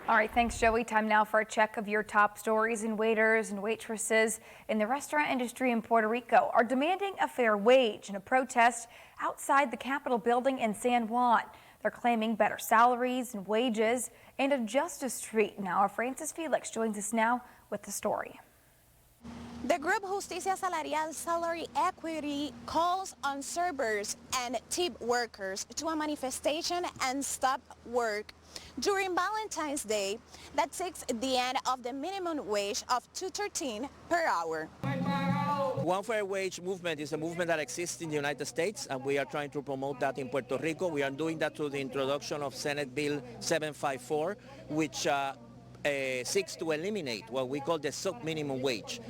All right, thanks, Joey. Time now for a check of your top stories. And waiters and waitresses in the restaurant industry in Puerto Rico are demanding a fair wage in a protest outside the Capitol building in San Juan. They're claiming better salaries and wages and a justice treat. Now, our Francis Felix joins us now with the story. The group Justicia Salarial Salary Equity calls on servers and tip workers to a manifestation and stop work during Valentine's Day that seeks the end of the minimum wage of $2.13 per hour. One fair wage movement is a movement that exists in the United States, and we are trying to promote that in Puerto Rico. We are doing that through the introduction of Senate Bill 754, which seeks to eliminate what we call the sub-minimum wage.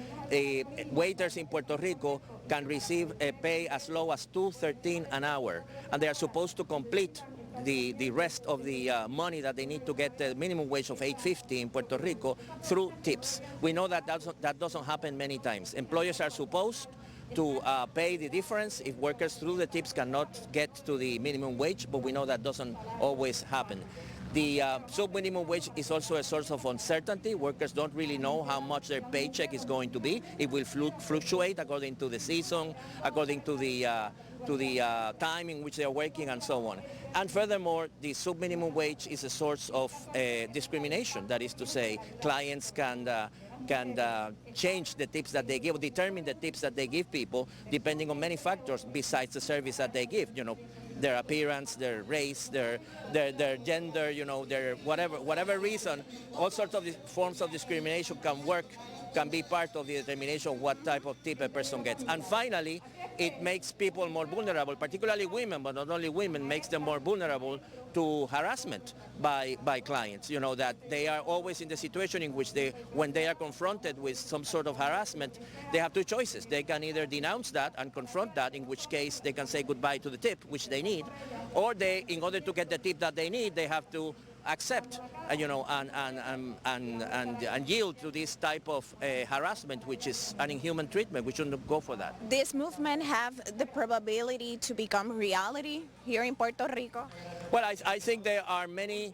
Waiters in Puerto Rico can receive a pay as low as $2.13 an hour, and they are supposed to complete the rest of the money that they need to get the minimum wage of $8.50 in Puerto Rico through tips. We know that that doesn't happen many times. Employers are supposed to pay the difference if workers through the tips cannot get to the minimum wage, but we know that doesn't always happen. The sub-minimum wage is also a source of uncertainty. Workers don't really know how much their paycheck is going to be. It will fluctuate according to the season, according to the time in which they are working, and so on. And furthermore, the sub-minimum wage is a source of discrimination. That is to say, clients can change the tips that they give, determine the tips that they give people, depending on many factors besides the service that they give. You know, their appearance, their race, their gender, you know, their whatever reason. All sorts of forms of discrimination can be part of the determination of what type of tip a person gets. And finally, it makes people more vulnerable, particularly women, but not only women, makes them more vulnerable to harassment by clients. You know, that they are always in the situation in which when they are confronted with some sort of harassment, they have two choices. They can either denounce that and confront that, in which case they can say goodbye to the tip, which they need, or in order to get the tip that they need, they have to accept, you know, and yield to this type of harassment, which is an inhuman treatment. We shouldn't go for that. This movement have the probability to become reality here in Puerto Rico? Well, I think there are many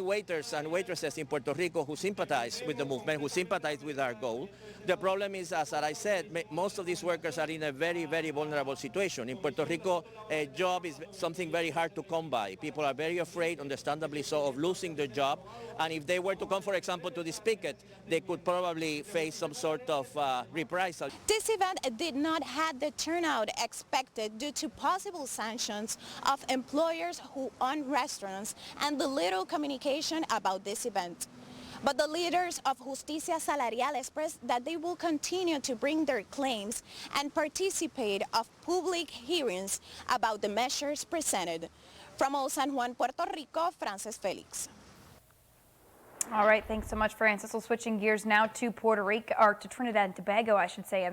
waiters and waitresses in Puerto Rico who sympathize with the movement, who sympathize with our goal. The problem is, as I said, most of these workers are in a very, very vulnerable situation. In Puerto Rico, a job is something very hard to come by. People are very afraid, understandably so, of losing their job. And if they were to come, for example, to this picket, they could probably face some sort of reprisal. This event did not have the turnout expected due to possible sanctions of employers who own restaurants and the little communication about this event. But the leaders of Justicia Salarial expressed that they will continue to bring their claims and participate of public hearings about the measures presented. From Old San Juan, Puerto Rico, Francis Felix. All right, thanks so much, Francis. Well, switching gears now to Puerto Rico, or to Trinidad and Tobago, I should say.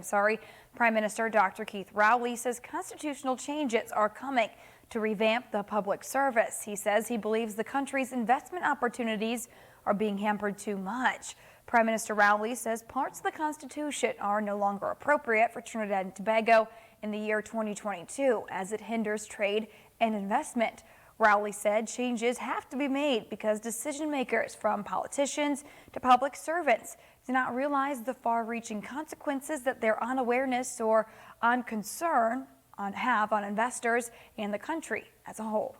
Prime Minister Dr. Keith Rowley says constitutional changes are coming to revamp the public service. He says he believes the country's investment opportunities are being hampered too much. Prime Minister Rowley says parts of the Constitution are no longer appropriate for Trinidad and Tobago in the year 2022 as it hinders trade and investment. Rowley said changes have to be made because decision makers, from politicians to public servants, do not realize the far-reaching consequences that their unawareness or unconcern have on investors and the country as a whole.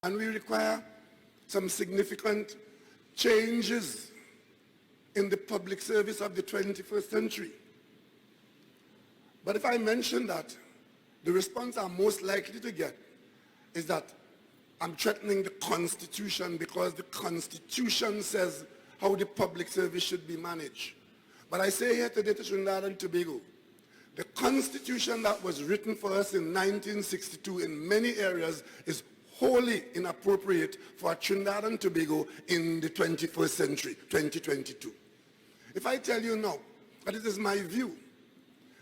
And we require some significant changes in the public service of the 21st century. But if I mention that, the response I'm most likely to get is that I'm threatening the Constitution because the Constitution says how the public service should be managed. But I say here today to Trinidad and Tobago, the Constitution that was written for us in 1962 in many areas is wholly inappropriate for Trinidad and Tobago in the 21st century, 2022. If I tell you now that it is my view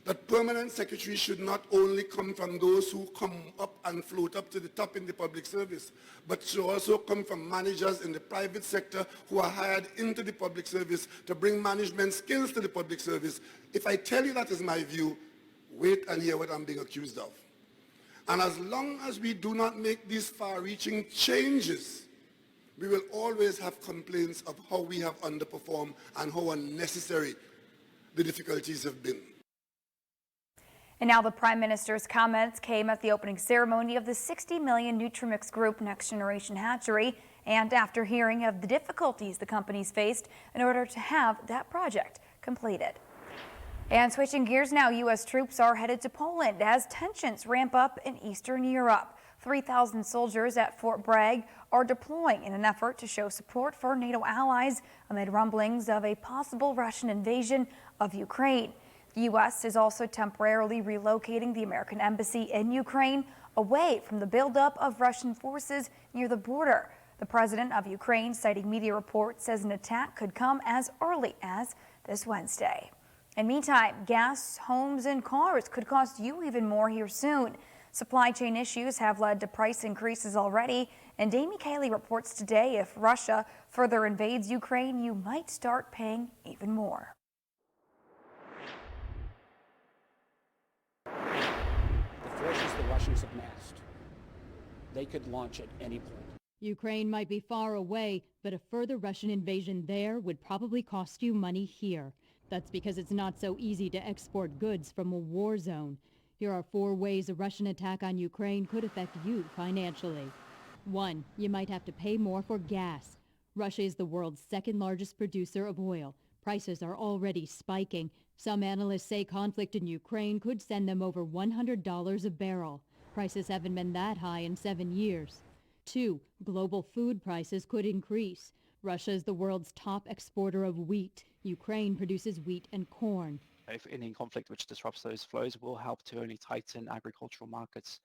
that permanent secretaries should not only come from those who come up and float up to the top in the public service, but should also come from managers in the private sector who are hired into the public service to bring management skills to the public service. If I tell you that is my view, wait and hear what I'm being accused of. And as long as we do not make these far-reaching changes, we will always have complaints of how we have underperformed and how unnecessary the difficulties have been. And now the Prime Minister's comments came at the opening ceremony of the $60 million Nutrimix Group Next Generation Hatchery, and after hearing of the difficulties the companies faced in order to have that project completed. And switching gears now, U.S. troops are headed to Poland as tensions ramp up in Eastern Europe. 3,000 soldiers at Fort Bragg are deploying in an effort to show support for NATO allies amid rumblings of a possible Russian invasion of Ukraine. The U.S. is also temporarily relocating the American embassy in Ukraine away from the buildup of Russian forces near the border. The president of Ukraine, citing media reports, says an attack could come as early as this Wednesday. And meantime, gas, homes, and cars could cost you even more here soon. Supply chain issues have led to price increases already, and Amy Cayley reports today if Russia further invades Ukraine, you might start paying even more. The forces the Russians have massed, they could launch at any point. Ukraine might be far away, but a further Russian invasion there would probably cost you money here. That's because it's not so easy to export goods from a war zone. Here are 4 ways a Russian attack on Ukraine could affect you financially. 1. You might have to pay more for gas. Russia is the world's second largest producer of oil. Prices are already spiking. Some analysts say conflict in Ukraine could send them over $100 a barrel. Prices haven't been that high in 7 years. 2. Global food prices could increase. Russia is the world's top exporter of wheat. Ukraine produces wheat and corn. If any conflict which disrupts those flows will help to only tighten agricultural markets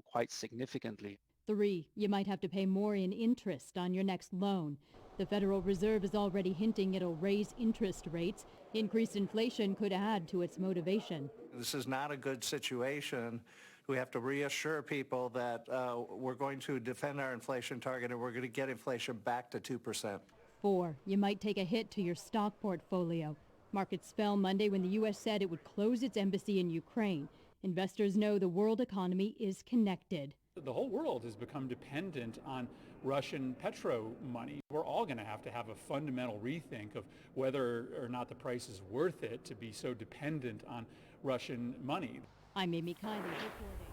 quite significantly. 3. You might have to pay more in interest on your next loan. The Federal Reserve is already hinting it'll raise interest rates. Increased inflation could add to its motivation. This is not a good situation. We have to reassure people that we're going to defend our inflation target and we're going to get inflation back to 2%. 4. You might take a hit to your stock portfolio. Markets fell Monday when the U.S. said it would close its embassy in Ukraine. Investors know the world economy is connected. The whole world has become dependent on Russian petro money. We're all going to have a fundamental rethink of whether or not the price is worth it to be so dependent on Russian money. I'm Amy Cayley reporting.